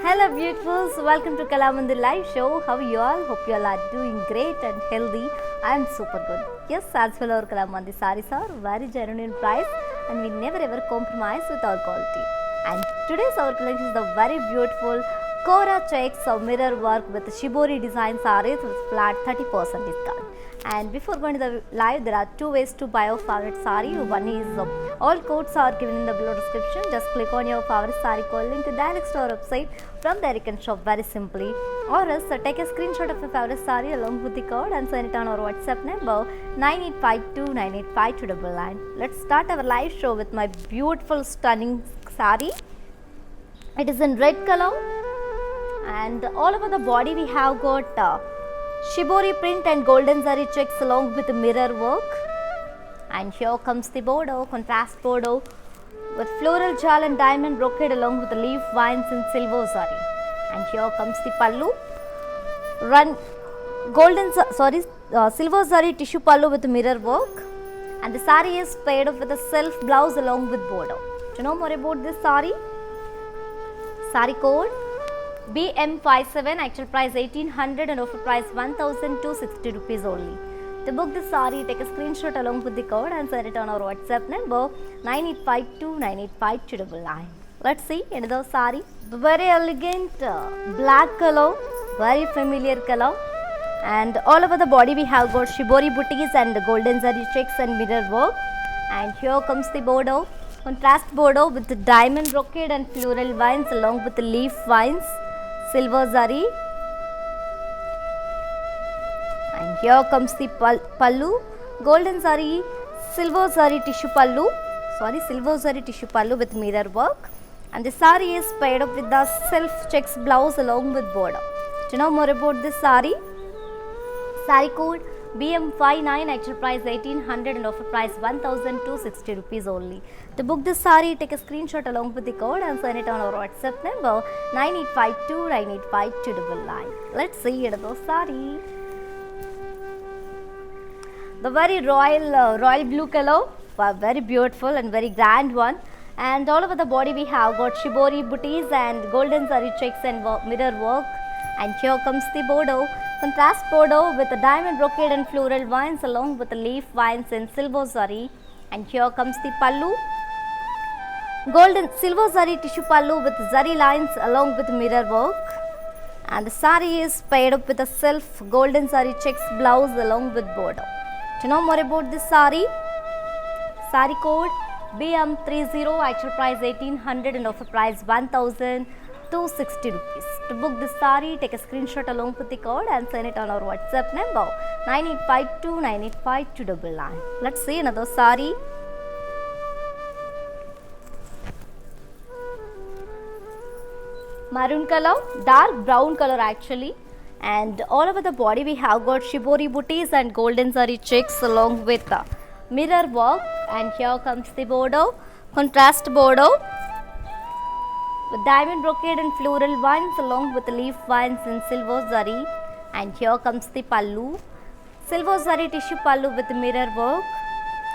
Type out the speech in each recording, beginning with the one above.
Hello beautifuls, welcome to Kalamandir live show. How are you all? Hope you all are doing great and healthy. I am super good. Yes, as well our Kalamandir sarees are very genuine price and we never ever compromise with our quality. And today's our collection is the very beautiful Kora checks or mirror work with Shibori design sarees with flat 30% discount. And before going to the live, there are two ways to buy your favorite saree. One is all codes are given in the below description. Just click on your favorite saree code link to direct to our website. From there you can shop very simply. Or else take a screenshot of your favorite saree along with the code and send it on our WhatsApp number 9852985299. Let's start our live show with my beautiful stunning saree. It is in red color and all over the body we have got Shibori print and golden zari checks along with the mirror work. And here comes the border, contrast border with floral jal and diamond brocade along with the leaf vines in silver zari. And here comes the pallu, silver zari tissue pallu with mirror work. And the sari is paired up with a self blouse along with border. Do you know more about this sari? Sari code BM57, actual price 1800 and offer price 1260 rupees only. To book this saree, take a screenshot along with the code and send it on our WhatsApp number 9852985299. Let's see another saree. Very elegant black color, very familiar color. And all over the body we have got Shibori booties and golden zari checks and mirror work. And here comes the border, contrast border with the diamond brocade and floral vines along with the leaf vines. Silver zari, and here comes the pallu, golden zari, silver zari tissue pallu with mirror work, and the sari is paired up with the self checks blouse along with border. Do you know more about this sari? Sari code BM59, actual price 1800 and offer price 1260 rupees only. To book this saree, take a screenshot along with the code and send it on our WhatsApp number 9852985299. Let's see another saree. The very royal blue color, very beautiful and very grand one. And all over the body we have got Shibori booties and golden zari checks and mirror work. And here comes the border, contrast border with the diamond brocade and floral vines along with the leaf vines in silver zari. And here comes the pallu, silver zari tissue pallu with zari lines along with mirror work. And the sari is paired up with a self golden zari checks blouse along with border. Do you know more about this sari? Sari code BM30, actual price 1800 and offer price 1260 rupees. To book this saree, take a screenshot along with the code and send it on our WhatsApp number 9852985299. Let's see another saree. Maroon color, dark brown color actually. And all over the body we have got Shibori booties and golden zari checks along with mirror work. And here comes the border, contrast border with diamond brocade and floral vines along with the leaf vines in silver zari. And here comes the pallu, silver zari tissue pallu with mirror work.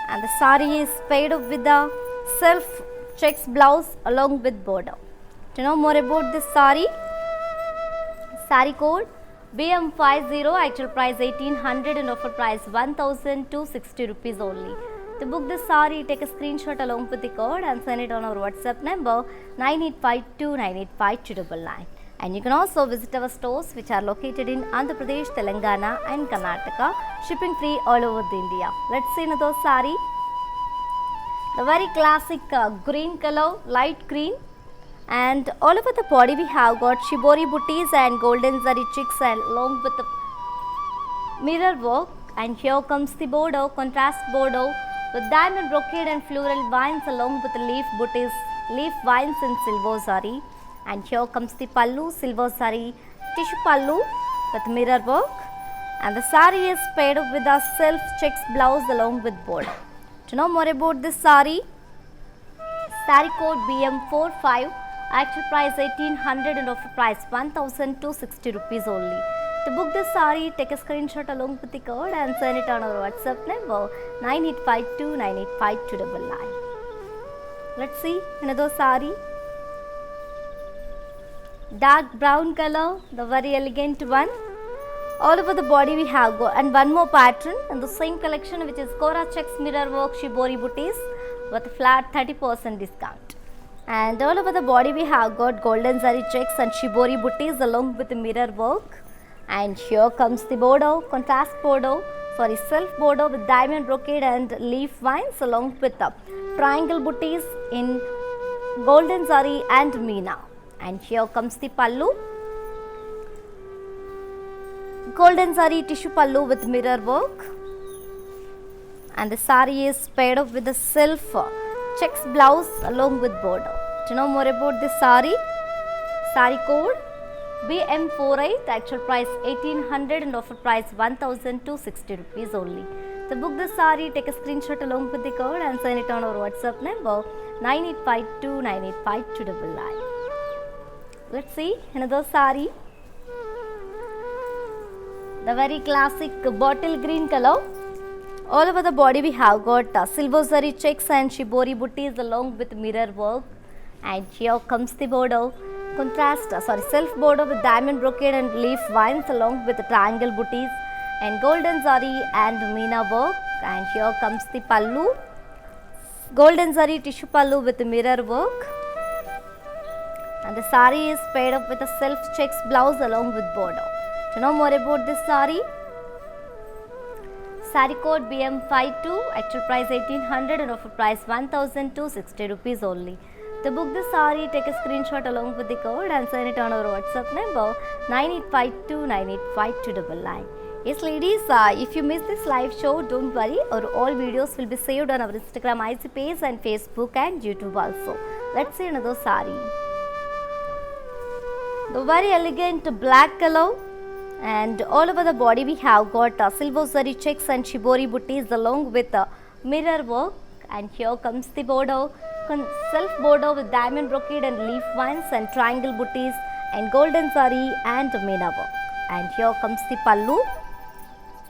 And the sari is paired up with the self checks blouse along with border. Do you know more about this sari? Sari code BM50, actual price 1800 and offer price 1260 rupees only. To book this saree, take a screenshot along with the code and send it on our WhatsApp number 9852985299. And you can also visit our stores which are located in Andhra Pradesh, Telangana and Karnataka, shipping free all over India. Let's see another saree. The very classic green color, light green. And all over the body we have got Shibori booties and golden zari checks along with the mirror work. And here comes the border, contrast border with diamond brocade and floral vines along with the leaf booties, leaf vines in silver zari. And here comes the pallu, silver zari tissue pallu with mirror work. And the sari is paired up with a self checks blouse along with border. To know more about this sari, sari code BM45, actual price 1800 and offer price 1260 rupees only. To book this saree, take a screenshot along with the code and send it on our WhatsApp number 9852985299. Let's see another saree. dark brown color, the very elegant one. All over the body we have got, and one more pattern in the same collection, which is Cora checks mirror work shibori booties with a flat 30% discount. And all over the body we have got golden zari checks and shibori booties along with the mirror work. And here comes the border, contrast border, self border with diamond brocade and leaf vines along with the triangle booties in golden zari and meena. And here comes the pallu, golden zari tissue pallu with mirror work, and the sari is paired up with the self checks blouse along with border. To know more about this sari code BM48, actual price 1800 and offer price 1260 rupees only. To book this sari, take a screenshot along with the code and send it on our WhatsApp number 9852985299. Let's see another sari. The very classic bottle green color. All over the body we have got silver zari checks and shibori booties along with mirror work. And here comes the border, self border with diamond brocade and leaf vines along with the triangle booties and golden zari and meena work. And here comes the pallu, golden zari tissue pallu with mirror work. And the sari is paired up with a self checks blouse along with border. To know more about this sari code BM52, actual price 1800 and offer price 1260 rupees only. To book this sari, take a screenshot along with the code and send it on our WhatsApp number 9852985299. Yes ladies, if you missed this live show, don't worry, our all videos will be saved on our Instagram IC page and Facebook and YouTube also. Let's see another sari. The very elegant black color, and all over the body we have got silver zari checks and shibori booties along with mirror work. And here comes the border, self border with diamond brocade and leaf vines and triangle booties and golden zari and meena work. And here comes the pallu,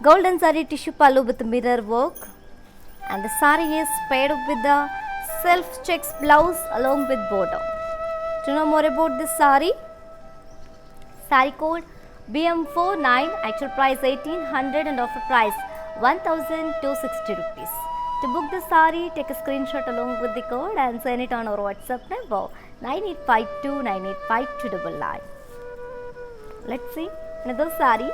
golden zari tissue pallu with mirror work. And the sari is paired up with the self checks blouse along with border. To know more about this sari code BM49, actual price 1800 and offer price 1260 rupees. To book the sari, take a screenshot along with the code and send it on our WhatsApp number 9852985299. Let's see another sari.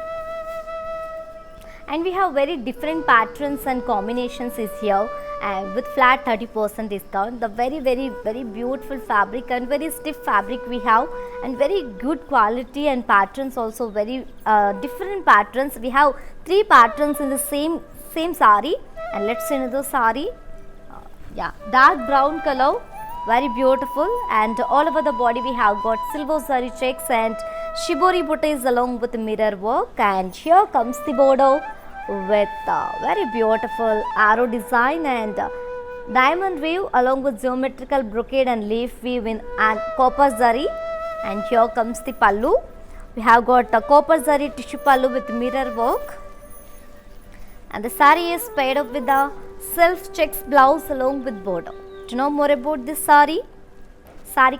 And we have very different patterns and combinations is here, and with flat 30% discount. The very beautiful fabric and very stiff fabric we have, and very good quality and patterns also very different patterns. We have 3 patterns in the same sari. And let's see another sari. Dark brown color, very beautiful, and all over the body we have got silver zari checks and shibori booties along with mirror work. And here comes the border with very beautiful arrow design and diamond weave along with geometrical brocade and leaf weave in and copper zari. And here comes the pallu. We have got copper zari tissue pallu with mirror work. And the sari is paired up with the self checks blouse along with border. To know more about this sari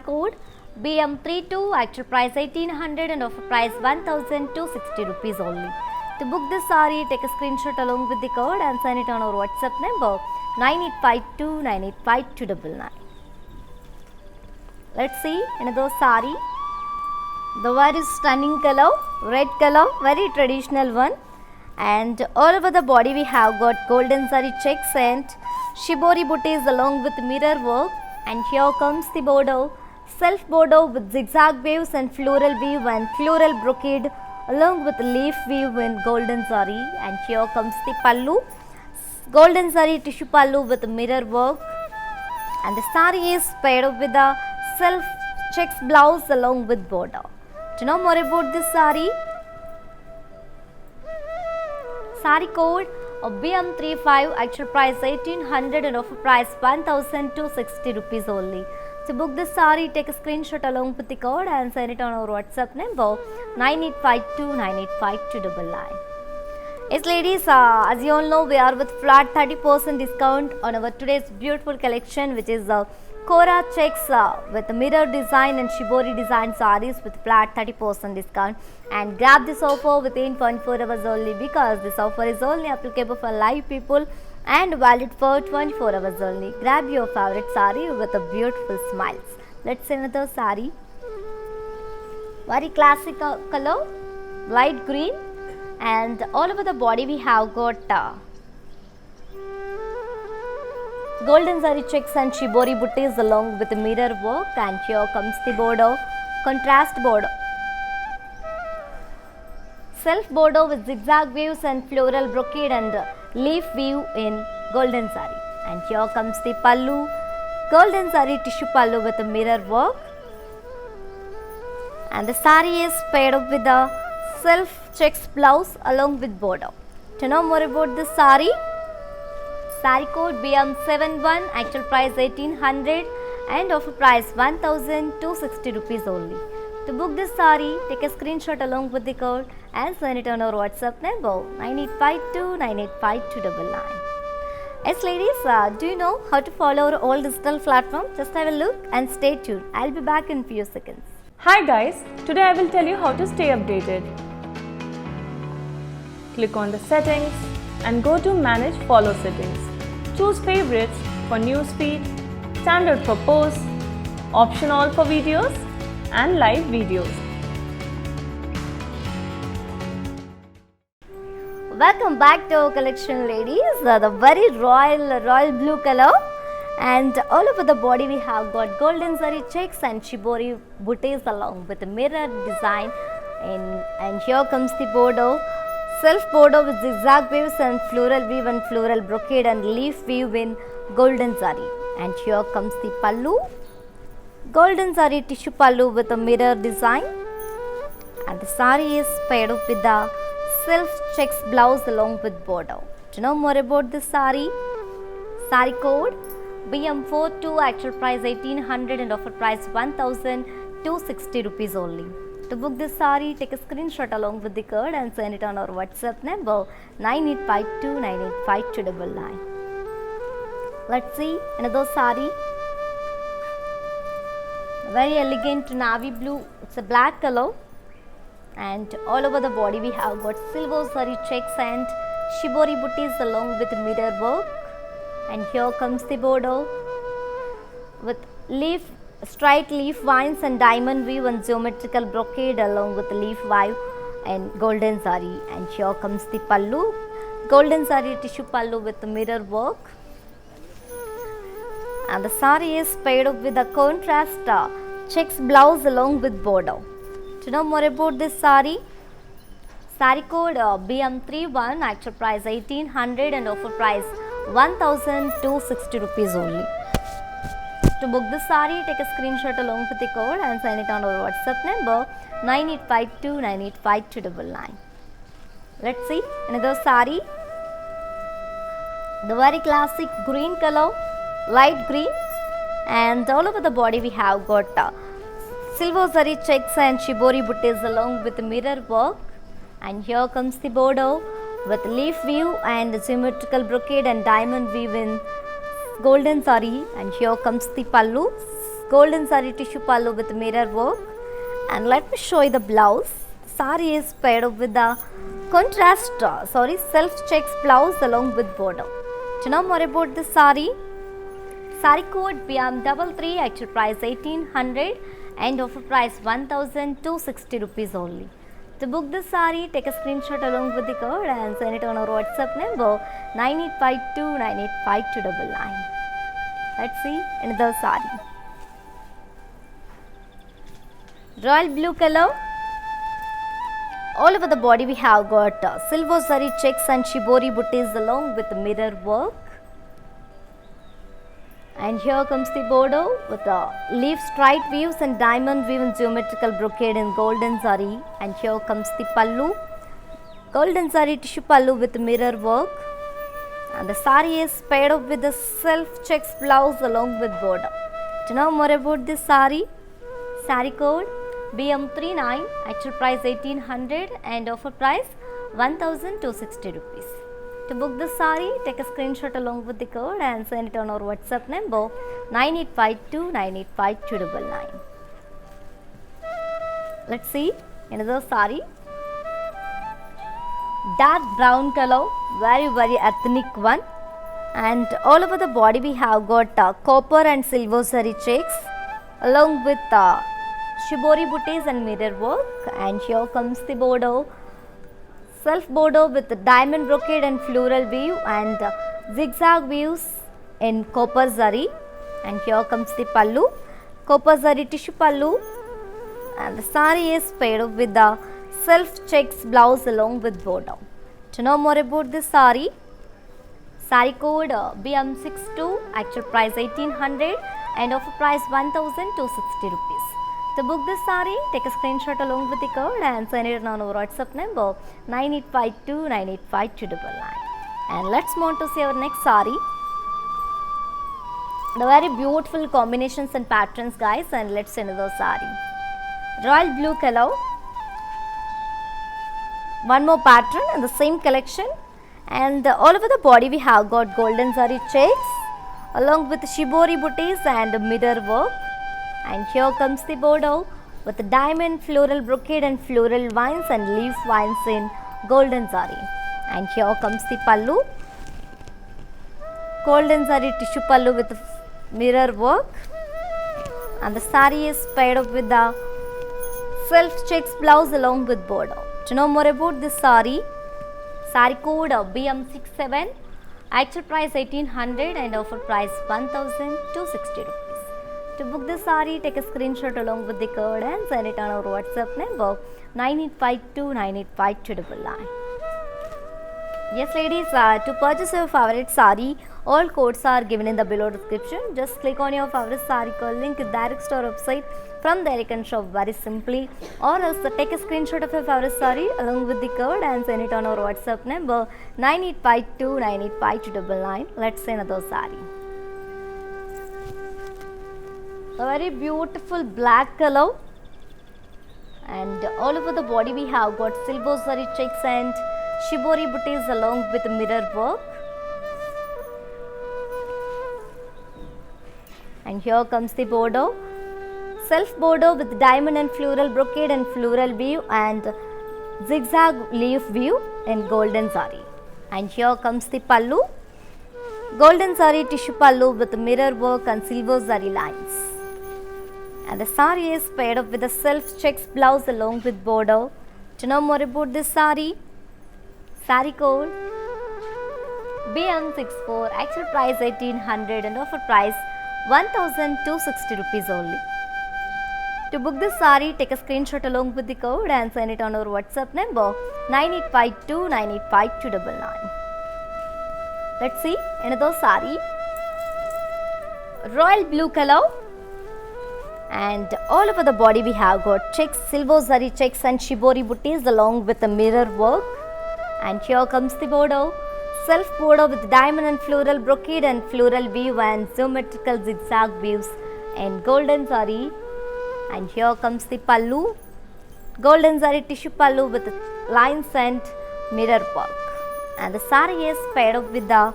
code BM32, actual price 1800 and offer price 1260 rupees only. To book this sari, take a screenshot along with the code and send it on our WhatsApp number 9852985299. Let's see another sari. The very stunning color, red color, very traditional one. And all over the body we have got golden zari checks and shibori booties along with mirror work. And here comes the border, self border with zigzag waves and floral weave and floral brocade along with leaf weave in golden zari. And here comes the pallu, golden zari tissue pallu with mirror work. And the sari is paired up with the self checks blouse along with border. To know more about this sari code BM35, actual price 1800 and offer price 1260 rupees only. To book this sari, take a screenshot along with the code and send it on our WhatsApp number 9852985299. Yes ladies, as you all know, we are with flat 30% discount on our today's beautiful collection, which is Kora checks with mirror design and shibori design sarees with flat 30% discount, and grab this offer within 24 hours only, because this offer is only applicable for live people and valid for 24 hours only. Grab your favorite saree with a beautiful smiles. Let's see another saree. Very classic color, light green, and all over the body we have got golden zari checks and shibori buttis along with the mirror work, and here comes the border, contrast border. Self border with zigzag weaves and floral brocade and leaf weave in golden zari. And here comes the pallu, golden zari tissue pallu with a mirror work. And the saree is paired up with a self checks blouse along with border. To know more about this saree, saree code BM71, actual price 1800 and offer price 1260 rupees only. To book this saree, take a screenshot along with the code and send it on our WhatsApp number 9852985299. Yes ladies, do you know how to follow our all digital platform? Just have a look and stay tuned. I'll be back in few seconds. Hi guys, today I will tell you how to stay updated. Click on the settings and go to manage follow settings. Choose favorites for newsfeed, standard for posts, option all for videos and live videos. Welcome back to our collection ladies, the very royal blue color, and all over the body we have got golden zari checks and shibori buttis along with the mirror design, and here comes the border, self border with zigzag weaves and floral weave and floral brocade and leaf weave in golden zari. And here comes the pallu, golden zari tissue pallu with a mirror design, and the saree is paired up with the self checks blouse along with border. To know more about this saree, saree code BM42, actual price 1800 and offer price 1260 rupees only. To book this saree, take a screenshot along with the code and send it on our WhatsApp number 9852985299. Let's see another saree. Very elegant navy blue. It's a black color, and all over the body we have got silver zari checks and shibori buttis along with mirror work. And here comes the border with straight leaf vines and diamond weave and geometrical brocade along with leaf weave and golden zari. And here comes the pallu, golden zari tissue pallu with mirror work. And the saree is paired up with a contrast checks blouse along with border. To know more about this saree, saree code BM31, actual price 1800 and offer price 1260 rupees only. To book this saree, take a screenshot along with the code and send it on our WhatsApp number 9852985299. Let's see another saree. The very classic green color, light green, and all over the body we have got silver zari checks and shibori buttis along with mirror work. And here comes the border with leaf weave and geometrical brocade and diamond weave in golden zari. And here comes the pallu, golden zari tissue pallu with mirror work. And let me show you the blouse. Saree is paired up with the contrast self checks blouse along with border. To know more about this saree, saree code BM33, actual price 1800 and offer price 1260 rupees only. To book this saree, take a screenshot along with the code and send it on our WhatsApp number 9852985299. Let's see another saree. Royal blue color. All over the body we have got silver zari checks and shibori buttis along with mirror work. And here comes the border with leaf straight weaves and diamond weave and geometrical brocade in golden zari. And here comes the pallu, golden zari tissue pallu with mirror work. And the saree is paired up with the self checks blouse along with border. To know more about this saree, saree code BM39, actual price 1800 and offer price 1260 rupees. To book this saree, take a screenshot along with the code and send it on our WhatsApp number 9852985299. Let's see another saree. Dark brown color, very ethnic one, and all over the body we have got copper and silver zari checks along with shibori booties and mirror work. And here comes the border, self border with diamond brocade and floral weave and zigzag weaves in copper zari. And here comes the pallu, copper zari tissue pallu, and the saree is paired up with the self checks blouse along with border. To know more about this saree, saree code BM62, actual price 1800 and offer price 1260 rupees. To book this saree, take a screenshot along with the code and send it on our WhatsApp number 9852985299. And let's move on to see our next saree. The very beautiful combinations and patterns, guys, and let's see another saree. Royal blue color, one more pattern in the same collection, and all over the body we have got golden zari checks along with shibori booties and mirror work. And here comes the border with diamond floral brocade and floral vines and leaf vines in golden zari. And here comes the pallu, golden zari tissue pallu with mirror work, and the saree is paired up with the self checks blouse along with border. To know more about this saree, saree code BM67, actual price 1800 and offer price 1260 rupees. To book this saree, take a screenshot along with the code and send it on our WhatsApp number 9852985299. Yes ladies, to purchase your favorite saree, all codes are given in the below description. Just click on your favorite saree code link, direct to our website. From there you can shop very simply, or else take a screenshot of your favorite saree along with the code and send it on our WhatsApp number 9852985299. Let's see another saree. A very beautiful black color, and all over the body we have got silver zari checks and shibori booties along with mirror work. And here comes the border, self border with diamond and floral brocade and floral weave and zigzag leaf weave in golden zari. And here comes the pallu, golden zari tissue pallu with mirror work and silver zari lines. And the saree is paired up with a self checks blouse along with border. To know more about this saree, saree code BM64, actual price 1800 and offer price 1260 rupees only. To book this saree, take a screenshot along with the code and send it on our WhatsApp number 9852985299. Let's see another saree. Royal blue color, and all over the body we have got checks, silver zari checks and shibori booties along with the mirror work. And here comes the border, self border with diamond and floral brocade and floral weave and geometrical zigzag weaves and golden zari. And here comes the pallu, golden zari tissue pallu with lines and mirror work. And the saree is paired up with the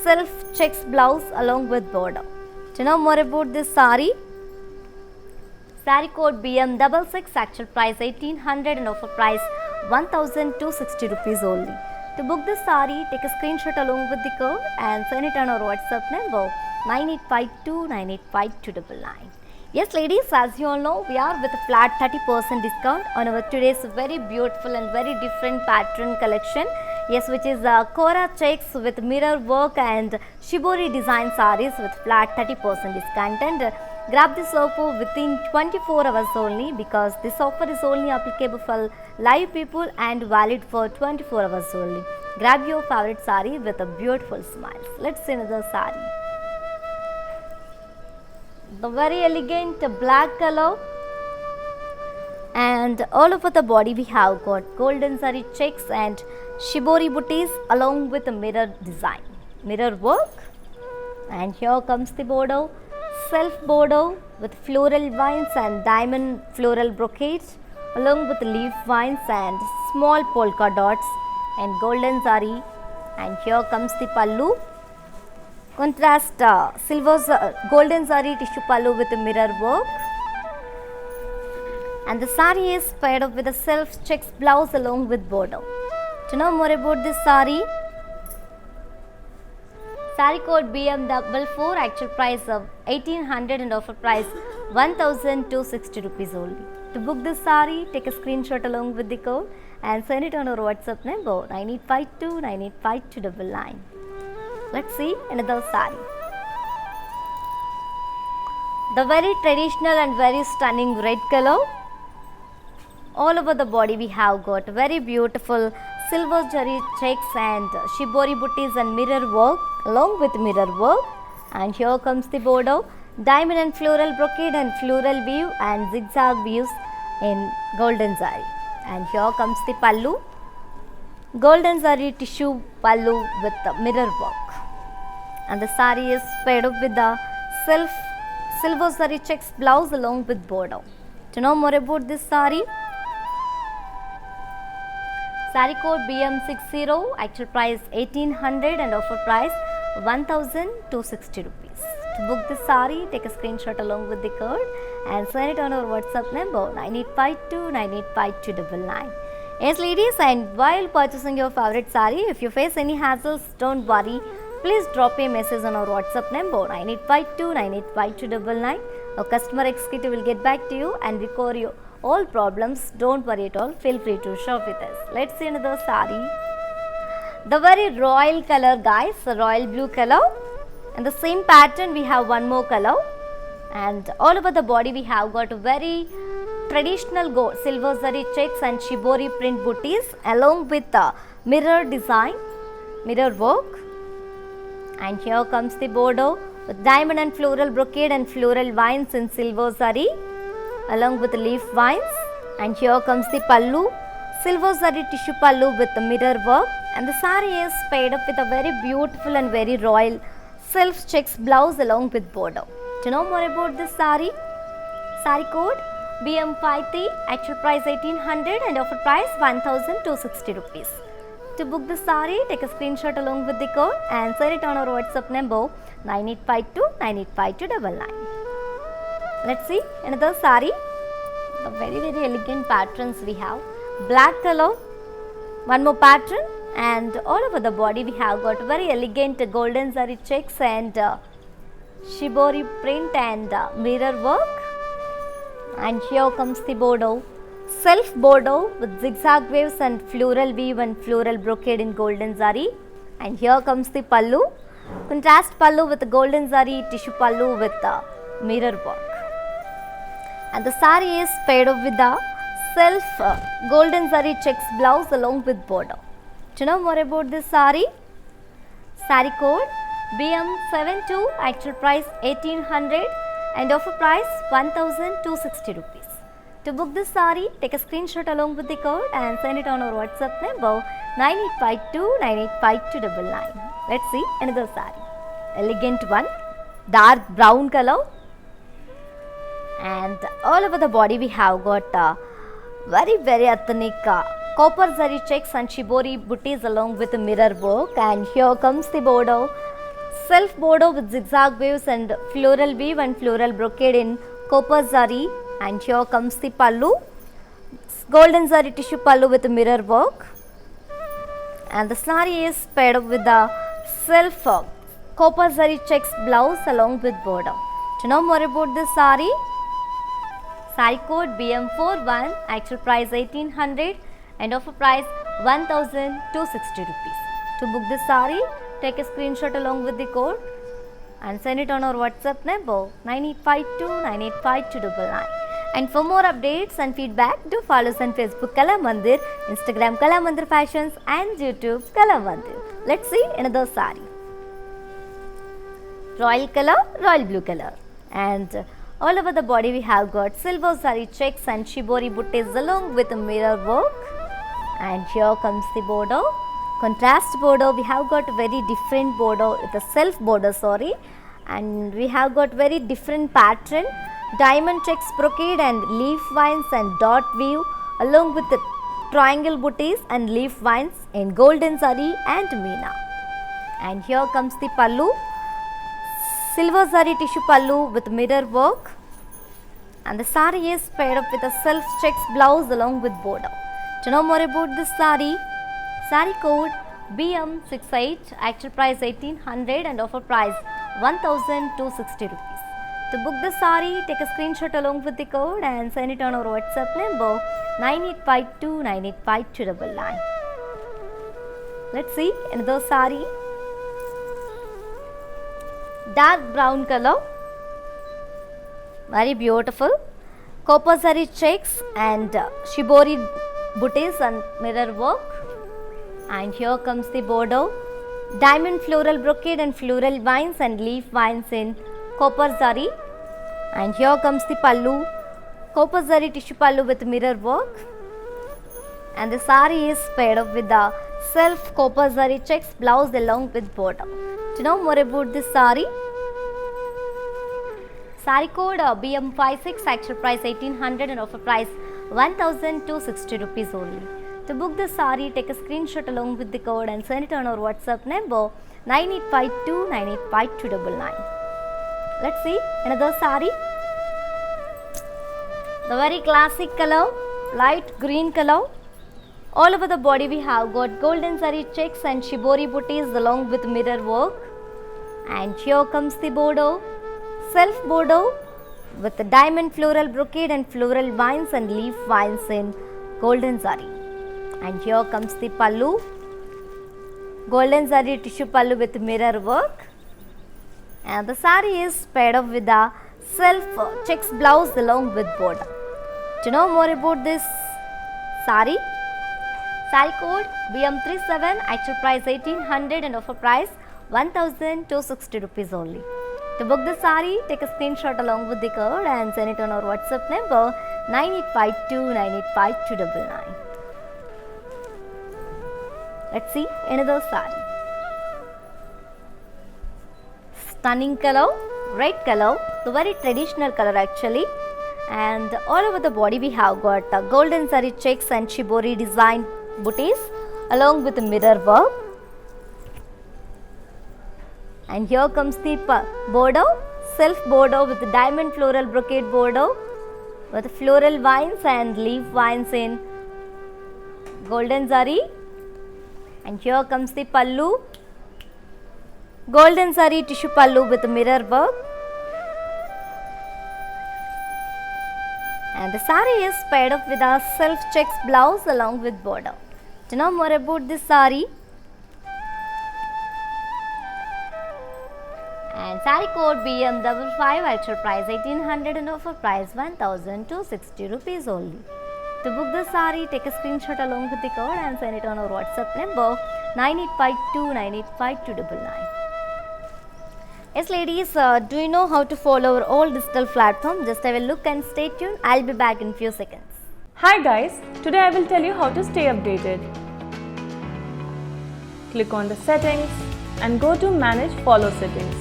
self checks blouse along with border. To know more about this saree, saree code BM66, actual price 1800 and offer price 1260 rupees only. To book this saree, take a screenshot along with the code and send it on our WhatsApp number 9852985299. Yes ladies, as you all know, we are with a flat 30% discount on our today's very beautiful and very different pattern collection. Yes, which is Kora checks with mirror work and shibori design sarees with flat 30% discount. And grab this offer within 24 hours only, because this offer is only applicable for live people and valid for 24 hours only. Grab your favorite saree with a beautiful smile. Let's see another saree. The very elegant black color, and all over the body we have got golden zari checks and shibori booties along with a mirror design, mirror work. And here comes the border, self border with floral vines and diamond floral brocades along with leaf vines and small polka dots and golden zari and here comes the pallu. Contrast golden zari tissue pallu with a mirror work, and the sari is paired up with a self checks blouse along with border. To know more about this sari, sari code BM44, actual price of 1800 and offer price 1260 rupees only. To book this sari, take a screenshot along with the code and send it on our WhatsApp number 9852 985299. Let's see another sari. The very traditional and very stunning red color. All over the body we have got very beautiful silver zari checks and shibori buttis and mirror work along with mirror work. And here comes the border, diamond and floral brocade and floral weave and zigzag weaves in golden zari. And here comes the pallu, golden zari tissue pallu with the mirror work. And the sari is paired up with the silver zari checks blouse along with border. To know more about this sari, sari code BM60, actual price 1800 and offer price 1260 rupees. To book this sari, take a screenshot along with the code and send it on our WhatsApp number 9852 985299. Yes ladies, and while purchasing your favorite sari, if you face any hassles, don't worry. Please drop a message on our WhatsApp number 9852 985299. Our customer executive will get back to you and record your all problems. Don't worry at all. Feel free to shop with us. Let's see another sari. The very royal color, guys, the royal blue color. And the same pattern we have one more color. And all over the body we have got very traditional gold, silver zari checks and shibori print booties along with the mirror design, mirror work. And here comes the border with diamond and floral brocade and floral vines in silver zari along with leaf vines. And here comes the pallu, silver zari tissue pallu with the mirror work. And the sari is paired up with a very beautiful and very royal self checks blouse along with border. To know more about this sari, sari code BM53, actual price 1800 and offer price 1260 rupees. To book the sari, take a screenshot along with the code and send it on our WhatsApp number 9852 985299. Let's see another sari. The very elegant patterns we have. Black color, one more pattern, and all over the body we have got very elegant golden zari checks and shibori print and mirror work. And here comes the border, self border with zigzag waves and floral weave and floral brocade in golden zari. And here comes the pallu, contrast pallu with the golden zari tissue pallu with the mirror work. And the sari is paired up with the self golden zari checks blouse along with border. To know more about this sari, sari code BM72, actual price 1800 and offer price 1260 rupees. To book this sari, take a screenshot along with the code and send it on our WhatsApp number 9852 985299. Let's see another sari. Elegant one, dark brown color, and all over the body we have got very ethnic copper zari checks and shibori booties along with mirror work. And here comes the border, self border with zigzag waves and floral weave and floral brocade in copper zari. And here comes the pallu, golden zari tissue pallu with mirror work. And the sari is paired up with the self copper zari checks blouse along with border. To know more about this sari, sari code BM41, actual price 1800 and offer price 1260 rupees. To book this sari, take a screenshot along with the code and send it on our WhatsApp number 9852 985299. And for more updates and feedback, do follow us on Facebook Kala Mandir, Instagram Kala Mandir Fashions and YouTube Kala Mandir. Let's see another sari. Royal color, royal blue color, and all over the body we have got silver zari checks and shibori buttis along with a mirror work. And here comes the border, contrast border. We have got very different border, the self border, and we have got very different pattern, diamond checks brocade and leaf vines and dot weave along with the triangle booties and leaf vines in golden zari and meena. and here comes the pallu, silver zari tissue pallu with mirror work, and the sari is paired up with a self checks blouse along with border. To know more about this sari code BM68, actual price 1800 and offer price 1260 rupees. To book the sari, take a screenshot along with the code and send it on our WhatsApp number 9852985299. Let's see another sari. Dark brown color, very beautiful. Copper zari checks and shibori booties and mirror work. And here comes the border. Diamond floral brocade and floral vines and leaf vines in copper zari. And here comes the pallu. Copper zari tissue pallu with mirror work. And the sari is paired up with the self copper zari checks blouse along with border. To know more about this sari code BM56, actual price 1800 and offer price 1260 rupees only. To book the sari, take a screenshot along with the code and send it on our WhatsApp number 9852985299. Let's see another sari. The very classic color, light green color. All over the body we have got golden zari checks and shibori booties along with mirror work. And here comes the border, self border with the diamond floral brocade and floral vines and leaf vines in golden zari. And here comes the pallu, golden zari tissue pallu with mirror work. And the sari is paired up with the self checks blouse along with border. To know more about this sari code BM37, actual price 1800 and offer price 1260 rupees only. To book the sari, take a screenshot along with the code and send it on our WhatsApp number 9852985299. Let's see another sari. Stunning color, red color, the very traditional color actually. And all over the body we have got golden zari checks and shibori design booties along with the mirror work. And here comes the border, self border with the diamond floral brocade border with floral vines and leaf vines in golden zari. And here comes the pallu, golden zari tissue pallu with mirror work. And the sari is paired up with a self checks blouse along with border. To know more about this sari and sari code BM55, actual price 1800 and offer price 1260 rupees only. To book the sari, take a screenshot along with the code and send it on our WhatsApp number 9852985299. Yes ladies, do you know how to follow our all digital platform? Just have a look and stay tuned. I'll be back in few seconds. Hi guys, today I will tell you how to stay updated. Click on the settings and go to manage follow settings.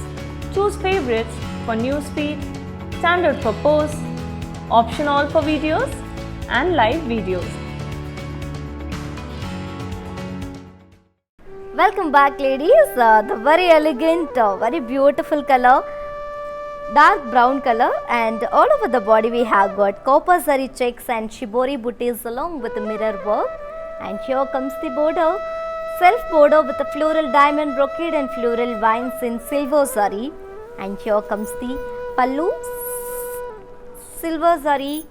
Choose favorites for newsfeed, standard for posts, option all for videos and live videos. Welcome back ladies, the very elegant, very beautiful color, dark brown color, and all over the body we have got copper zari checks and shibori booties along with the mirror work. And here comes the border, self border with the floral diamond brocade and floral vines in silver zari. And here comes the pallu, silver zari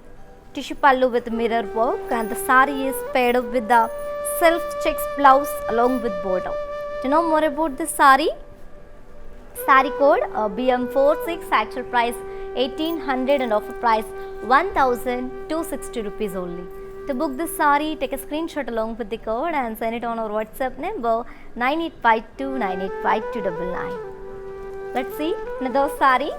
tissue pallu with mirror work, and the sari is paired up with the self checks blouse along with border. To know more about this sari code BM46, actual price 1800 and offer price 1260 rupees only. To book this sari, take a screenshot along with the code and send it on our WhatsApp number 9852985299. Let's see another sari.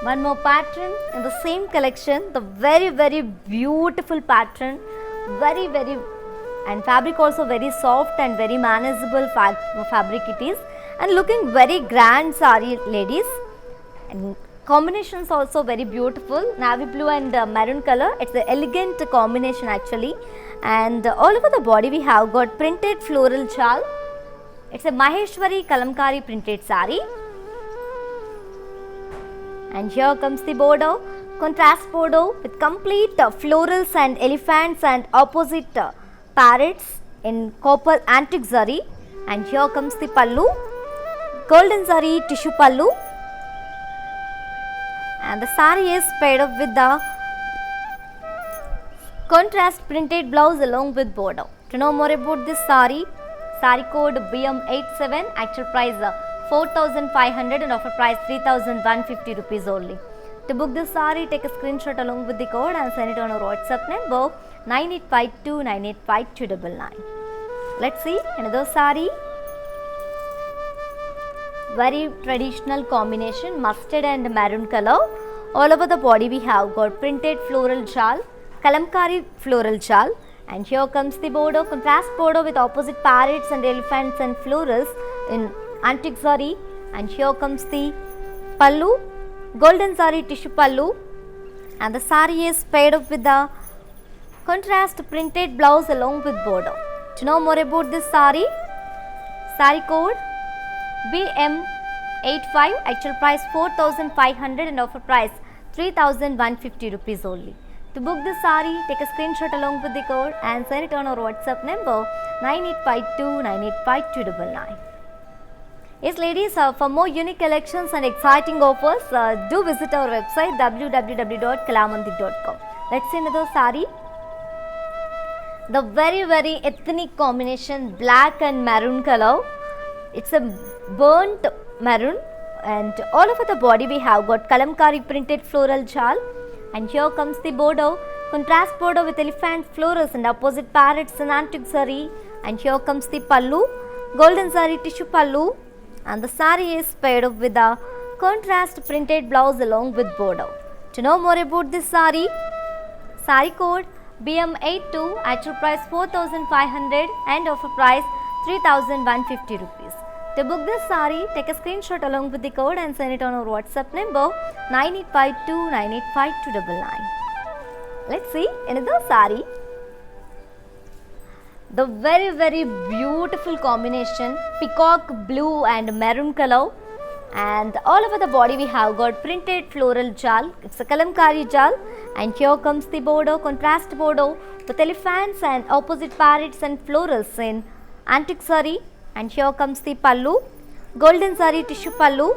One more pattern in the same collection, the very beautiful pattern, very and fabric also very soft and very manageable fabric it is, and looking very grand sari ladies, and combinations also very beautiful, navy blue and maroon color. It's an elegant combination actually, and all over the body we have got printed floral chal. It's a Maheshwari Kalamkari printed sari, and here comes the border, contrast border with complete florals and elephants and opposite parrots in copper antique zari, and here comes the pallu, golden zari tissue pallu, and the sari is paired up with the contrast printed blouse along with border. To know more about this sari, sari code BM87, actual price 4,500 and offer price 3,150 rupees only. To book this sari, take a screenshot along with the code and send it on our WhatsApp number 9852985299. Let's see another sari. Very traditional combination, mustard and maroon color. All over the body we have got printed floral chal, Kalamkari floral chal, and here comes the border, contrast border with opposite parrots and elephants and florals in antique zari, and here comes the pallu, golden zari tissue pallu, and the sari is paired up with the contrast printed blouse along with border. To know more about this sari, sari code BM85, actual price 4,500 and offer price 3,150 rupees only. To book this sari, take a screenshot along with the code and send it on our WhatsApp number 9852985299. Yes ladies, for more unique collections and exciting offers, do visit our website www.kalamandir.com. Let's see another sari. The very ethnic combination, black and maroon color. It's a burnt maroon, and all over the body we have got Kalamkari printed floral chal, and here comes the border, contrast border with elephant florals and opposite parrots and antique zari, and here comes the pallu, golden zari tissue pallu, and the sari is paired up with a contrast printed blouse along with border. To know more about this sari, sari code BM82, actual price 4,500 and offer price 3,150 rupees. To book this sari, take a screenshot along with the code and send it on our WhatsApp number 9852985299. Let's see another sari. The very beautiful combination, peacock blue and maroon color, and all over the body we have got printed floral chal. It's a Kalamkari chal, and here comes the border, contrast border with elephants and opposite parrots and florals in antique zari, and here comes the pallu, golden zari tissue pallu,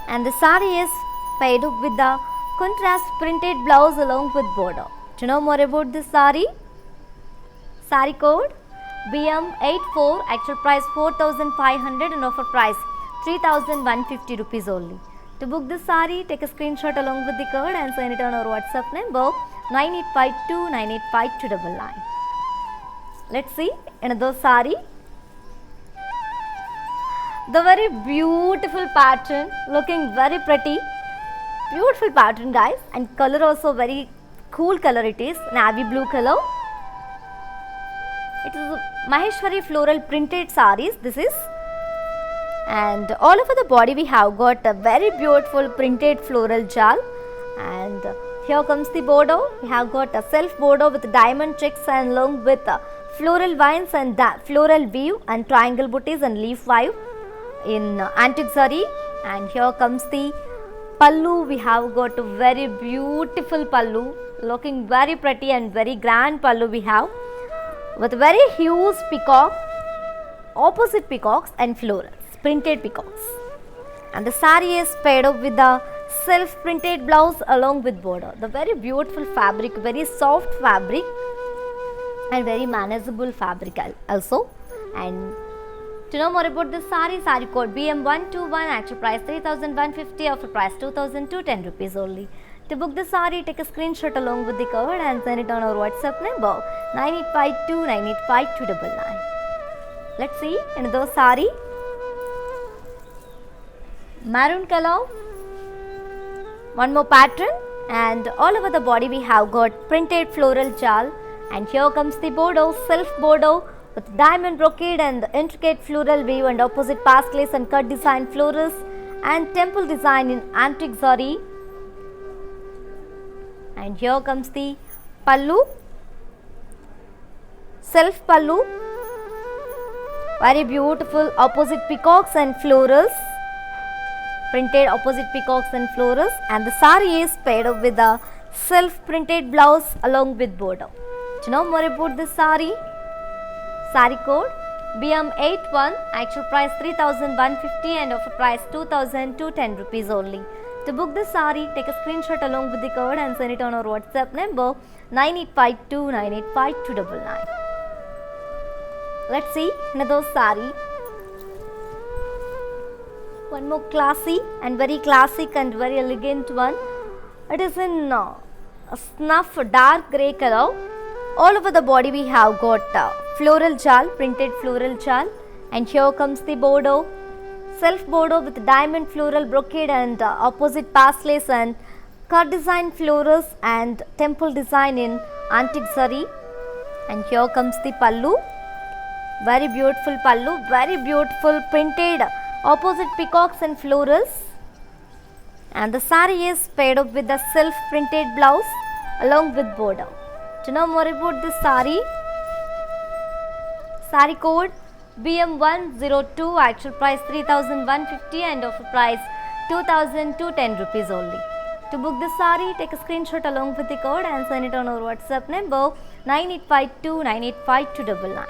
and the sari is paired up with the contrast printed blouse along with border. To know more about this sari, sari code BM84, actual price 4,500 and offer price 3,150 rupees only. To book this sari, take a screenshot along with the code and send it on our WhatsApp number 9852985299. Let's see another sari. The very beautiful pattern, looking very pretty, beautiful pattern guys, and color also very cool color it is, navy blue color. It is Maheshwari floral printed saris this is, and all over the body we have got a very beautiful printed floral chal, and here comes the border. We have got a self border with diamond checks and along with floral vines and floral weave and triangle booties and leaf weave in antique zari, and here comes the pallu. We have got a very beautiful pallu, looking very pretty and very grand pallu we have, with very huge peacock, opposite peacocks and florals, printed peacocks, and the sari is paired up with the self printed blouse along with border. The very beautiful fabric, very soft fabric and very manageable fabric also. And to know more about this sari, sari code BM121, actual price 3,150, offer price 2,210 rupees only. To book the sari, take a screenshot along with the code and send it on our WhatsApp number 9852985299. Let's see another sari. Maroon color, one more pattern, and all over the body we have got printed floral chal, and here comes the border, self border with diamond brocade and intricate floral weave and opposite pass lace and cut design florals, and temple design in antique zari. And here comes the pallu, self pallu, very beautiful opposite peacocks and florals, printed opposite peacocks and florals, and the sari is paired up with a self printed blouse along with border. To know more about this sari, sari code BM81, actual price 3150 and offer price 2210 rupees only. To book this sari, take a screenshot along with the code and send it on our WhatsApp number 9852985299. Let's see another sari. One more classy and very classic and very elegant one. It is in a snuff dark grey color. All over the body we have got floral jal, printed floral jal, and here comes the border, self border with diamond floral brocade and opposite paslace and cut design florals and temple design in antique zari. And here comes the pallu, very beautiful pallu, very beautiful printed opposite peacocks and florals, and the sari is paired up with the self printed blouse along with border. To know more about this sari, sari code BM102, actual price 3150 and offer price 2210 rupees only. To book this sari, take a screenshot along with the code and send it on our WhatsApp number 9852985299.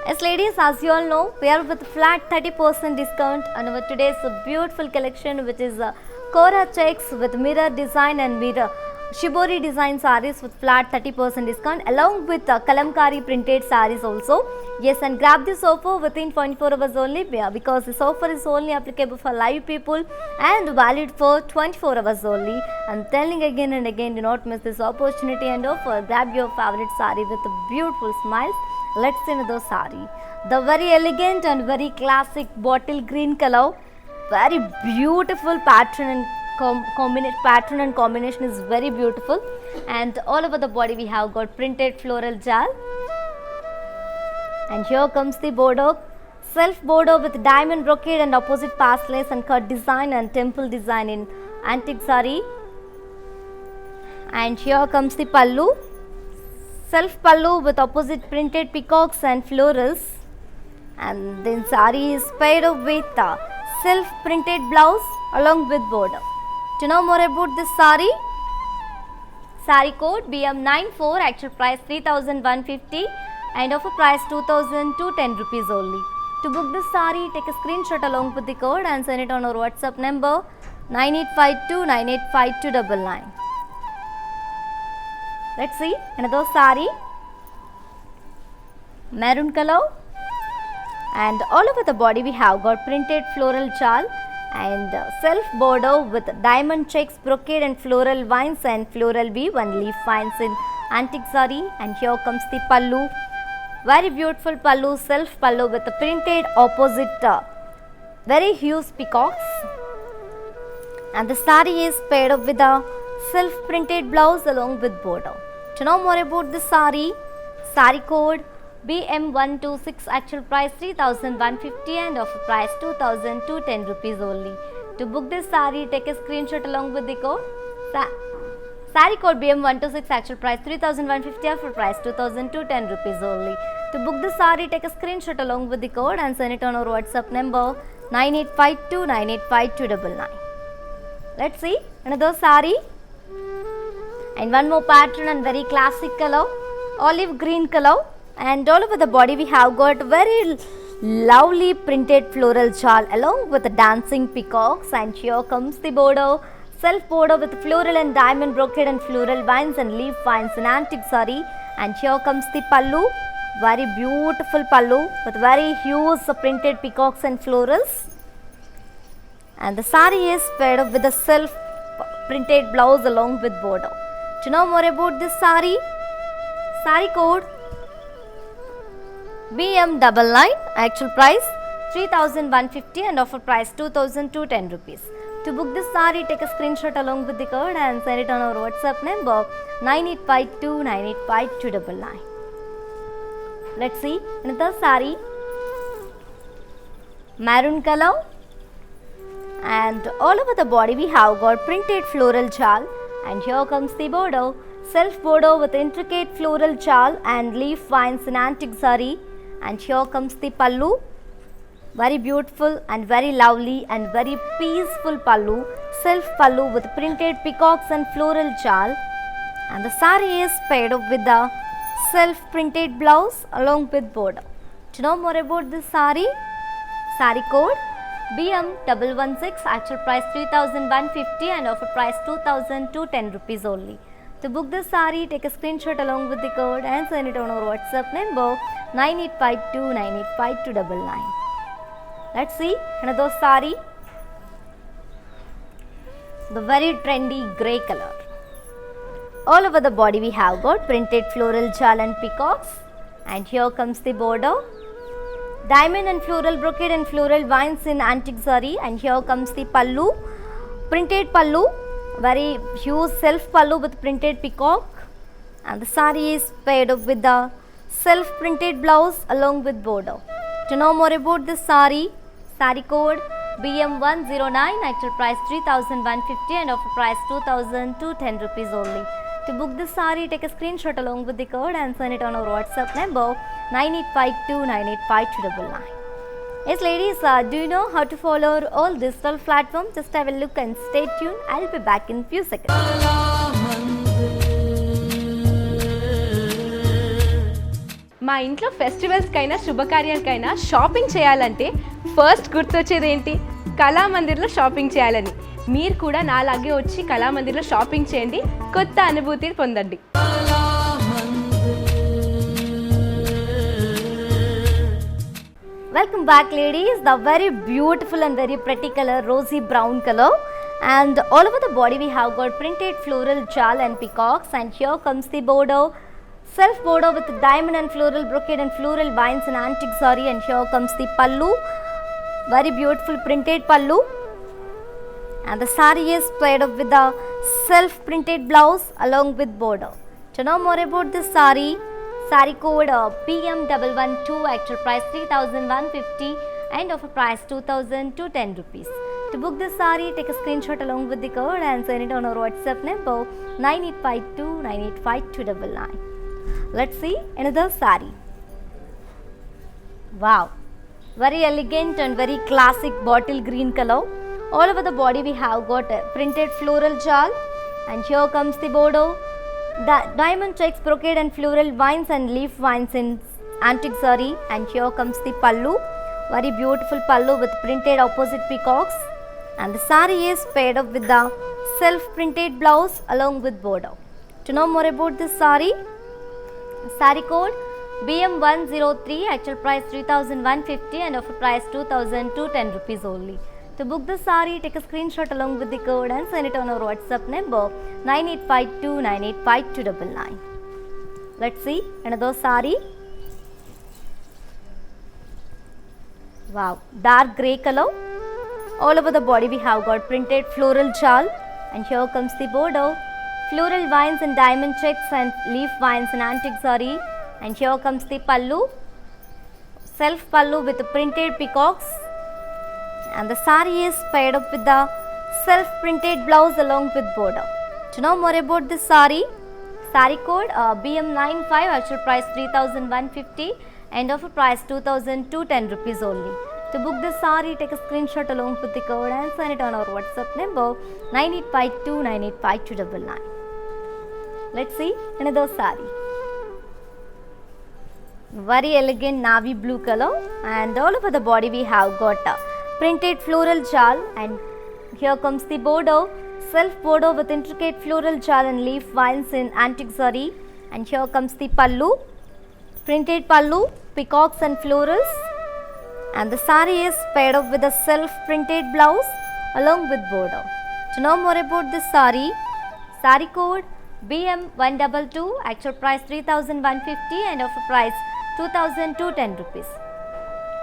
As ladies, as you all know, we are with flat 30% discount on our today's beautiful collection, which is Kora checks with mirror design and mirror shibori design sarees with flat 30% discount, along with kalamkari printed sarees also. Yes, and grab this offer within 24 hours only, because this offer is only applicable for live people and valid for 24 hours only. I'm telling again and again, do not miss this opportunity and offer. Grab your favorite saree with beautiful smiles. Let's see another saree. The very elegant and very classic bottle green color, very beautiful pattern and combination is very beautiful, and all over the body we have got printed floral jal. And here comes the border, self border with diamond brocade and opposite paslace and cut design and temple design in antique zari. And here comes the pallu, self pallu with opposite printed peacocks and florals, and then sari is paired up with self printed blouse along with border. To know more about this sari, sari code BM94, actual price 3150 and offer price 2210 rupees only. To book this sari, take a screenshot along with the code and send it on our WhatsApp number 9852985299. Let's see another sari, maroon color, and all over the body we have got printed floral jal and self border with diamond checks, brocade and floral vines and floral weave and leaf vines in antique zari. And here comes the pallu, very beautiful pallu, self pallu with the printed opposite very huge peacocks, and the sari is paired up with a self printed blouse along with border. To know more about this sari, sari code BM126, actual price 3150 and offer price 2210 rupees only. To book this sari, take a screenshot along with the code. Sari code BM126, actual price 3150, offer price 2210 rupees only. To book this sari, take a screenshot along with the code and send it on our WhatsApp number 9852985299. Let's see another sari, and one more pattern and very classic color, olive green color, and all over the body we have got very lovely printed floral jal along with the dancing peacocks. And here comes the border, self border with floral and diamond brocade and floral vines and leaf vines in antique zari. And here comes the pallu, very beautiful pallu with very huge printed peacocks and florals, and the sari is paired up with a self printed blouse along with border. To know more about this sari, sari code BM99, actual price 3150 and offer price 2210 rupees. To book this sari, take a screenshot along with the code and send it on our WhatsApp number 9852985299. Let's see another sari, maroon color, and all over the body we have got printed floral jal, and here comes the border, self border with intricate floral jal and leaf vines in antique zari, and here comes the pallu, very beautiful and very lovely and very peaceful pallu, self pallu with printed peacocks and floral jal, and the sari is paired up with the self printed blouse along with border. To know more about this sari code BM116, actual price 3150 and offer price 2210 rupees only. To book this sari, take a screenshot along with the code and send it on our WhatsApp number 9852985299. Let's see another sari, the very trendy grey color. All over the body we have got printed floral jal and peacocks, and here comes the border, diamond and floral brocade and floral vines in antique zari, and here comes the pallu, printed pallu, very huge self pallu with printed peacock, and the sari is paired up with the self printed blouse along with border. To know more about this sari code BM109, actual price 3150 and offer price 2210 rupees only. To book this sari, take a screenshot along with the code and send it on our WhatsApp number 9852985299. Yes ladies, do you know how to follow all digital platforms? Just have a look and stay tuned. I'll be back in few seconds. మా ఇంట్లో ఫెస్టివల్స్కైనా శుభకార్యాలకైనా shopping చేయాలంటే first గుర్తొచ్చేది ఏంటి? కళామందిర్లో shopping చేయాలని. మీరు కూడా నాలాగే వచ్చి కళామందిర్లో షాపింగ్ చేయండి, కొత్త అనుభూతిని పొందండి. Welcome back ladies, the very beautiful and very pretty color, rosy brown color, and all over the body we have got printed floral jal and peacocks, and here comes the border, self border with diamond and floral brocade and floral vines in antique zari, and here comes the pallu, very beautiful printed pallu, and the sari is paired up with the self printed blouse along with border. To know more about this sari code PM112, actual price 3150 and offer price 2210 rupees. To book this sari, take a screenshot along with the code and send it on our WhatsApp number 9852985299. Let's see another sari. Wow, very elegant and very classic bottle green color. All over the body we have got a printed floral jal, and here comes the border, diamond checks brocade and floral vines and leaf vines in antique zari, and here comes the pallu, very beautiful pallu with printed opposite peacocks, and the sari is paired up with the self printed blouse along with border. To know more about this sari code BM103, actual price 3150 and offer price 2210 rupees only. To book the sari, take a screenshot along with the code and send it on our WhatsApp number 9852985299. Let's see another sari. Wow, dark grey color. All over the body we have got printed floral jal, and here comes the border, floral vines and diamond checks and leaf vines in antique zari, and here comes the pallu, self pallu with printed peacocks, and the sari is paired up with the self printed blouse along with border. To know more about this sari code BM95, actual price 3150 and offer price 2210 rupees only. To book this sari, take a screenshot along with the code and send it on our WhatsApp number 9852985299. Let's see another sari. Very elegant navy blue color, and all over the body we have got printed floral jal, and here comes the border, self border with intricate floral jal and leaf vines in antique zari, and here comes the pallu, printed pallu, peacocks and florals, and the sari is paired up with a self printed blouse along with border. To know more about this sari code BM122, actual price 3150 and offer price 2210 rupees.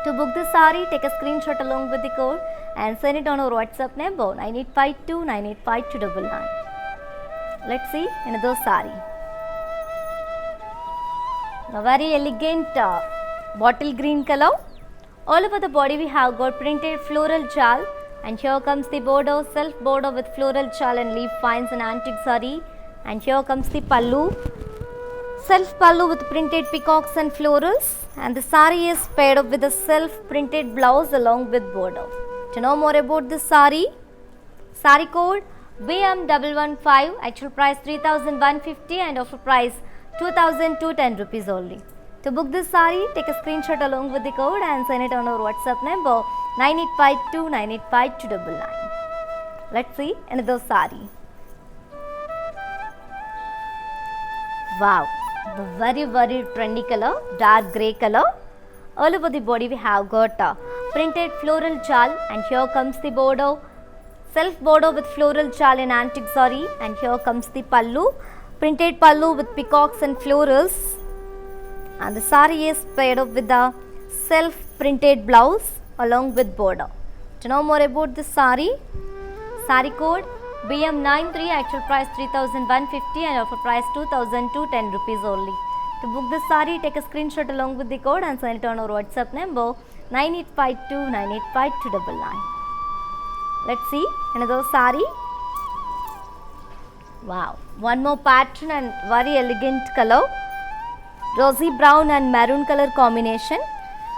To book this sari, take a screenshot along with the code and send it on our WhatsApp number 9852985299. Let's see another sari. A very elegant bottle green color. All over the body we have got printed floral jal, and here comes the border, self border with floral shawl and leaf finds and antique zari, and here comes the pallu, self pallu with printed peacocks and florals, and the sari is paired up with a self printed blouse along with border. To know more about this sari code BM115, actual price 3150 and offer price 2210 rupees only. To book this sari, take a screenshot along with the code and send it on our WhatsApp number 9852985299. Let's see another sari. Wow, the very trendy color, dark grey color. All over the body we have got a printed floral shawl, and here comes the border, self border with floral shawl in antique zari, and here comes the pallu, printed pallu with peacocks and florals, and the sari is paired up with the self printed blouse along with border. To know more about this sari code BM93, actual price 3150 and offer price 2210 rupees only. To book this sari, take a screenshot along with the code and send it on our WhatsApp number 9852985299. Let's see another sari. Wow, one more pattern and very elegant color, rosy brown and maroon color combination,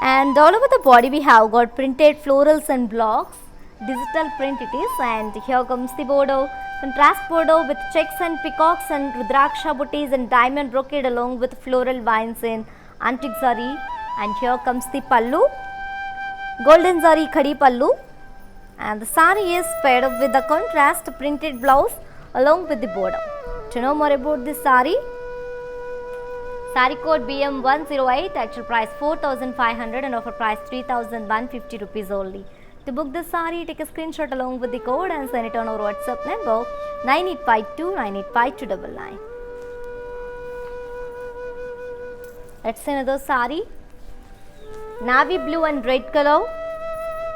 and all over the body we have got printed florals and blocks, digital print it is, and here comes the border, contrast border with checks and peacocks and rudraksha booties and diamond brocade along with floral vines in antique zari, and here comes the pallu, golden zari khadi pallu, and the sari is paired up with the contrast printed blouse along with the border. To know more about this sari code BM108, actual price 4500 and offer price 3150 rupees only. To book this sari, take a screenshot along with the code and send it on our WhatsApp number 9852985299. Let's see another sari. Navy blue and red color.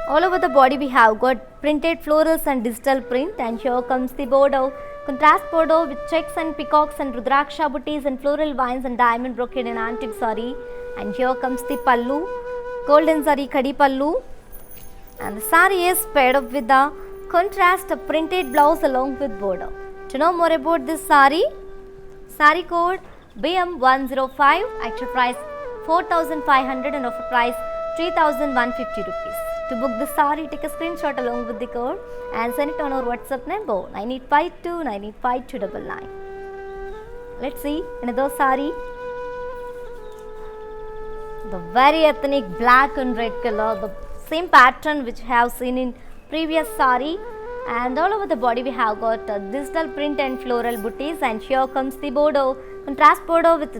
All over the body we have got printed florals and digital print, and here comes the border, contrast border with checks and peacocks and rudraksha booties and floral vines and diamond brocade in antique zari, and here comes the pallu, golden zari khadi pallu, and the sari is paired up with the contrast printed blouse along with border. To know more about this sari code BM105, actual price 4500 and offer price 3150 rupees. To book the sari, take a screenshot along with the code and send it on our WhatsApp number 9852985299. Let's see another sari. The very ethnic black and red color, the same pattern which we have seen in previous sari, and all over the body we have got digital print and floral booties, and here comes the border, contrast border with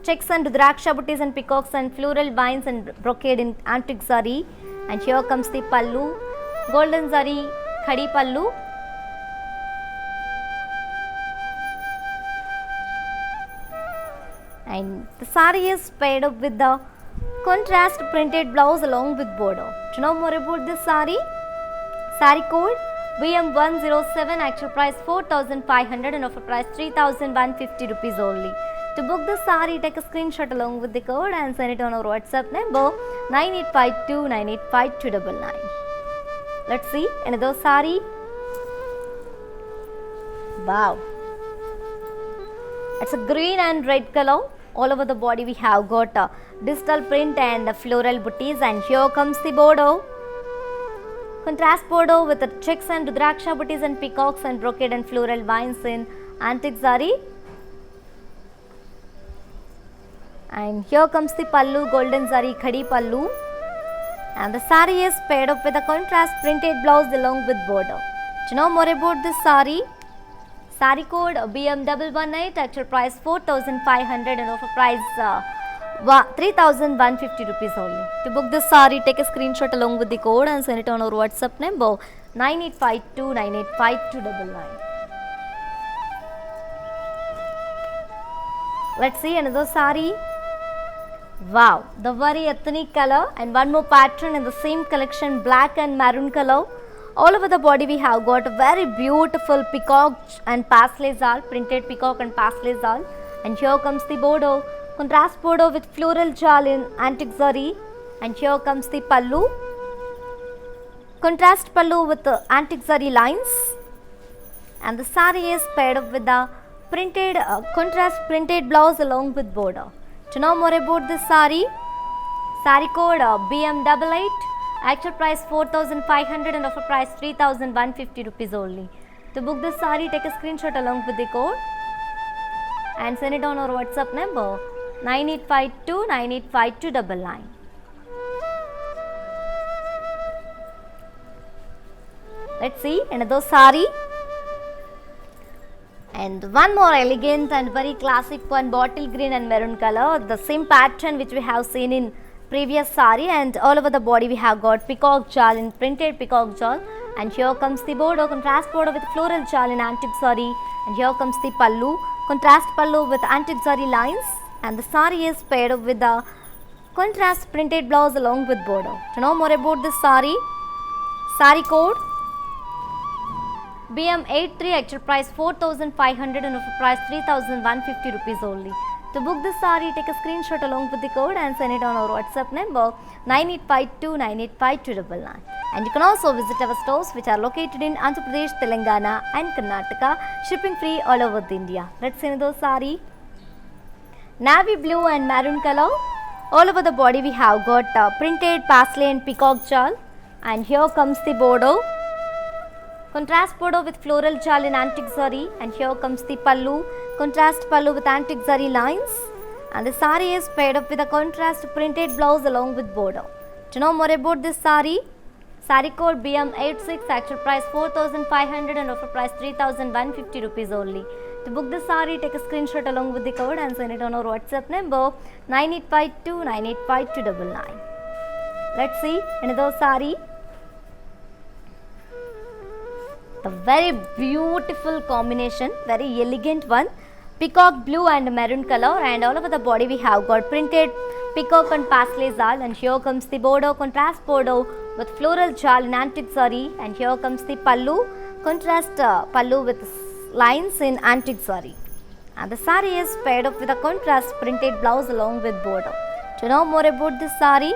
checks and rudraksha booties and peacocks and floral vines and brocade in antique zari, and here comes the pallu, golden zari khadi pallu, and the sari is paired up with the contrast printed blouse along with border. To know more about this sari code BM107, actual price 4500 and offer price 3150 rupees only. To book the sari, take a screenshot along with the code and send it on our WhatsApp number 9852985299. Let's see another sari. Wow, it's a green and red color. All over the body we have got a digital print and floral booties, and here comes the border, contrast border with the checks and rudraksha booties and peacocks and brocade and floral vines in antique zari, and here comes the pallu, golden zari khadi pallu, and the sari is paired up with a contrast printed blouse along with border. To know more about this sari code BM118, actual price 4500 and offer price 3150 rupees only. To book this sari, take a screenshot along with the code and send it on our WhatsApp number 9852985299. Let's see another sari. Wow, the very ethnic color, and one more pattern in the same collection, black and maroon color. All over the body we have got a very beautiful peacock and pastel zal, printed peacock and pastel zal, and here comes the border, contrast border with floral jal in antique zari, and here comes the pallu, contrast pallu with antique zari lines, and the saree is paired up with the printed contrast printed blouse along with border. To know more about this saree code BM88, actual price 4,500 and offer price 3,150 rupees only. To book this saree, take a screenshot along with the code and send it on our WhatsApp number 9852 985299. Let's see another saree, and one more elegant and very classic one, bottle green and maroon color, the same pattern which we have seen in previous saree, and all over the body we have got peacock jal in printed peacock jal, and here comes the border, contrast border with floral jal in antique zari, and here comes the pallu, contrast pallu with antique zari lines, and the saree is paired up with the contrast printed blouse along with border. To know more about this saree code BM83, actual price 4,500 and offer price 3,150 rupees only. To book this saree, take a screenshot along with the code and send it on our WhatsApp number 9852 985299. And you can also visit our stores which are located in Andhra Pradesh, Telangana and Karnataka, shipping free all over India. Let's see another saree. Navy blue and maroon color. All over the body we have got printed parsley and peacock jal, and here comes the border. Contrast border with floral jal in antique zari, and here comes the pallu, contrast pallu with antique zari lines, and the saree is paired up with a contrast printed blouse along with border. To know more about this saree code BM86, actual price 4,500 and offer price 3,150 rupees only. To book this saree, take a screenshot along with the code and send it on our WhatsApp number 9852 985299. Let's see another saree. The very beautiful combination, very elegant one, peacock blue and maroon color, and all over the body we have got printed peacock and parsley jal, and here comes the border, contrast border with floral jal in antique zari, and here comes the pallu, contrast pallu with lines in antique zari, and the saree is paired up with a contrast printed blouse along with border. To know more about this saree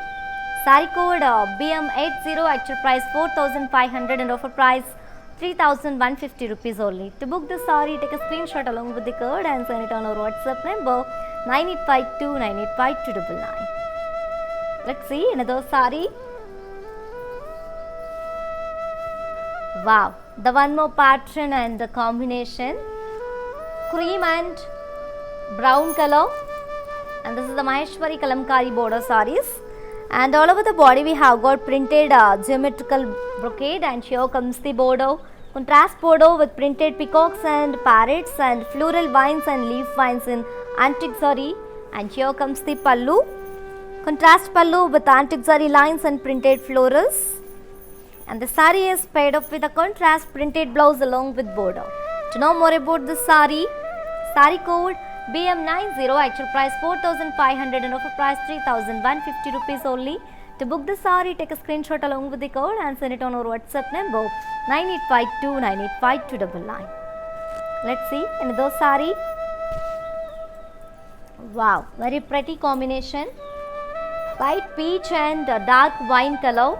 code BM80, actual price 4,500 and offer price 3,150 rupees only. To book this saree, take a screenshot along with the code and send it on our WhatsApp number 9852 985299. Let's see another saree. Wow, the one more pattern and the combination, cream and brown color, and this is the Maheshwari Kalamkari border sarees, and all over the body we have got printed geometrical brocade, and here comes the border, contrast border with printed peacocks and parrots and floral vines and leaf vines in antique zari, and here comes the pallu, contrast pallu with antique zari lines and printed florals, and the saree is paired up with a contrast printed blouse along with border. To know more about this saree code BM90, actual price 4,500 and offer price 3,150 rupees only. To book the saree, take a screenshot along with the code and send it on our WhatsApp number 9852 985299. Let's see another saree. Wow, very pretty combination, light peach and dark wine color.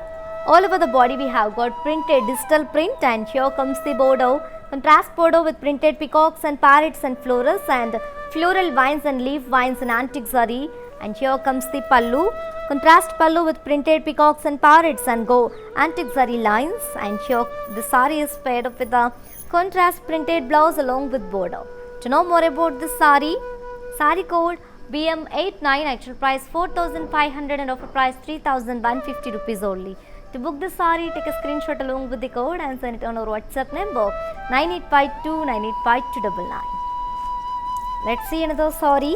All over the body we have got printed digital print, and here comes the border, contrast border with printed peacocks and parrots and florals and floral vines and leaf vines in antique zari, and here comes the pallu, contrast pallu with printed peacocks and parrots and antique zari lines, and here the saree is paired up with a contrast printed blouse along with border. To know more about this saree code BM89, actual price 4,500 and offer price 3,150 rupees only. To book this saree, take a screenshot along with the code and send it on our WhatsApp number 9852 985299. Let's see another saree.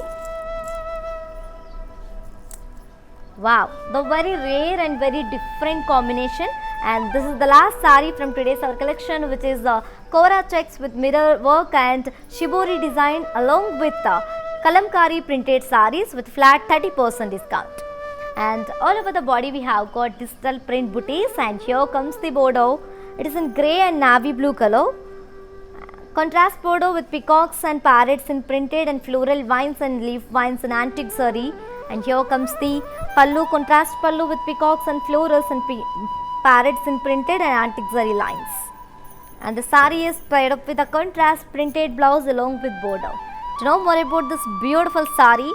Wow, the very rare and very different combination, and this is the last saree from today's our collection, which is Kora checks with mirror work and shibori design along with Kalamkari printed sarees with flat 30% discount. And all over the body we have got digital print booties, and here comes the border. It is in grey and navy blue color, contrast border with peacocks and parrots in printed and floral vines and leaf vines in antique zari, and here comes the pallu, contrast pallu with peacocks and florals and parrots in printed and antique zari lines. And the saree is paired up with a contrast printed blouse along with border. To know more about this beautiful saree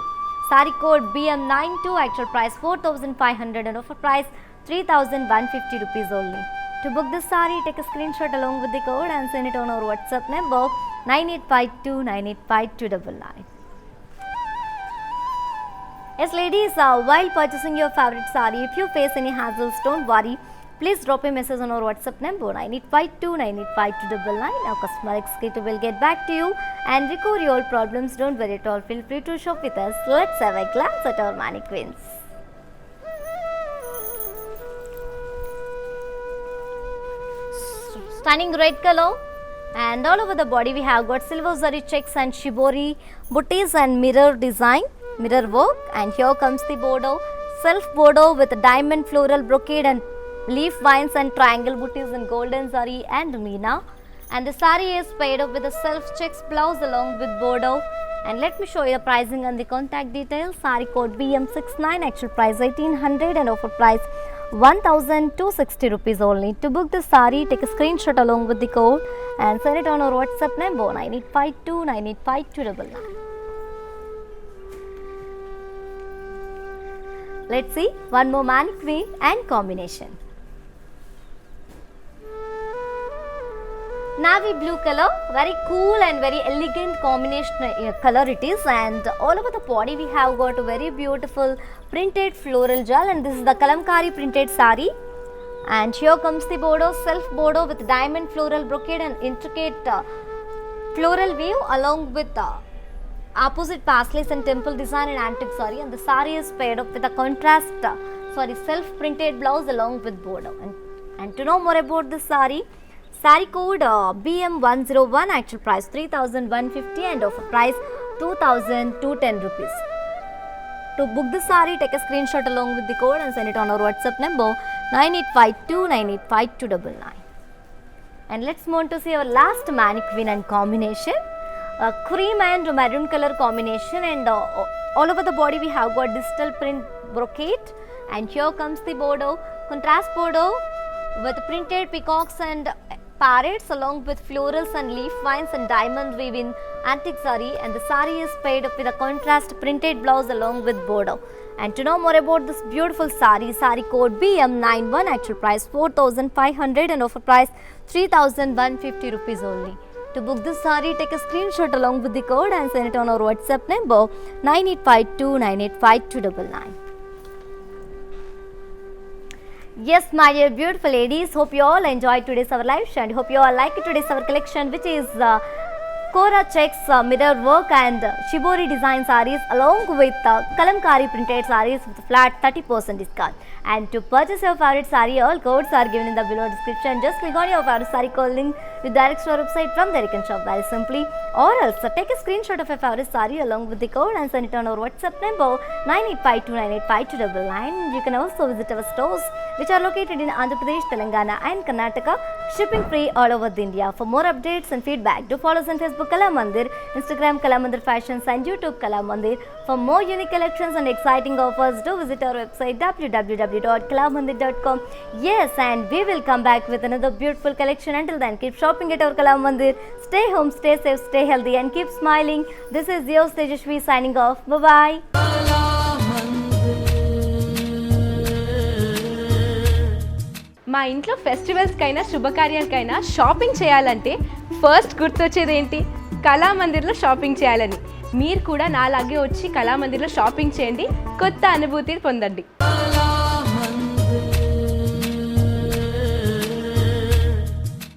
code BM92, actual price 4,500 and offer price 3,150 rupees only. To book this saree, take a screenshot along with the code and send it on our WhatsApp number 9852985299. Yes ladies, while purchasing your favorite saree, if you face any hassles, don't worry. Please drop a message on our WhatsApp number 9852985299. Our customer executive will get back to you and recover your problems. Don't worry at all. Feel free to shop with us. Let's have a glance at our mannequins. Stunning red color, and all over the body we have got silver zari checks and shibori booties and mirror design, mirror work. And here comes the border, self border with diamond floral brocade and leaf vines and triangle booties in golden zari and meena. And the saree is paired up with a self checks blouse along with border. And let me show you the pricing and the contact details. Saree code BM69, actual price 1,800 and offer price 1,260 rupees only. To book the saree, take a screenshot along with the code and send it on our WhatsApp number 9852985299. Let's see one more mannequin and combination. Navy blue color, very cool and very elegant combination color it is, and all over the body we have got a very beautiful printed floral jewel, and this is the kalamkari printed saree. And here comes the border, self border with diamond floral brocade and intricate floral weave along with opposite paisleys and temple design and antique saree. And the saree is paired up with a contrast self printed blouse along with border. And to know more about this saree code BM101, actual price 3,150 and offer price 2,210 rupees. To book the saree, take a screenshot along with the code and send it on our WhatsApp number 9852985299. And let's move on to see our last mannequin and combination, cream and maroon color combination, and all over the body we have got digital print brocade. And here comes the border, contrast border with printed peacocks and parrots along with florals and leaf vines and diamond weave in antique saree. And the saree is paired up with a contrast printed blouse along with border. And to know more about this beautiful saree code BM91, actual price 4,500 and offer price 3,150 rupees only. To book this saree, take a screenshot along with the code and send it on our WhatsApp number 9852985299. Yes, my dear beautiful ladies, hope you all enjoyed today's our live show and hope you all like today's our collection, which is Kora checks, mirror work and shibori design sarees along with kalamkari printed sarees with flat 30% discount. And to purchase your favorite saree, all codes are given in the below description. Just click on your favorite saree code link with direct to our website. From there you can shop very simply, or else take a screenshot of your favorite saree along with the code and send it on our WhatsApp number 9852985299. You can also visit our stores which are located in Andhra Pradesh, Telangana and Karnataka, shipping free all over India. For more updates and feedback, do follow us on Facebook Kala Mandir, Instagram Kala Mandir Fashions and YouTube Kala Mandir. For more unique collections and exciting offers, do visit our website www.kalamandir.com. Yes, and we will come back with another beautiful collection. Until then, keep shopping at our Kala Mandir. Stay home, stay safe, stay healthy and keep smiling. This is yours Tejashwi signing off. Bye-bye. మా ఇంట్లో ఫెస్టివల్స్కైనా శుభకార్యాలకైనా shopping చేయాలంటే first గుర్తొచ్చేది ఏంటి? కళామందిర్లో shopping చేయాలని. మీరు కూడా నాలాగే వచ్చి కళామందిర్లో షాపింగ్ చేయండి, కొత్త అనుభూతిని పొందండి.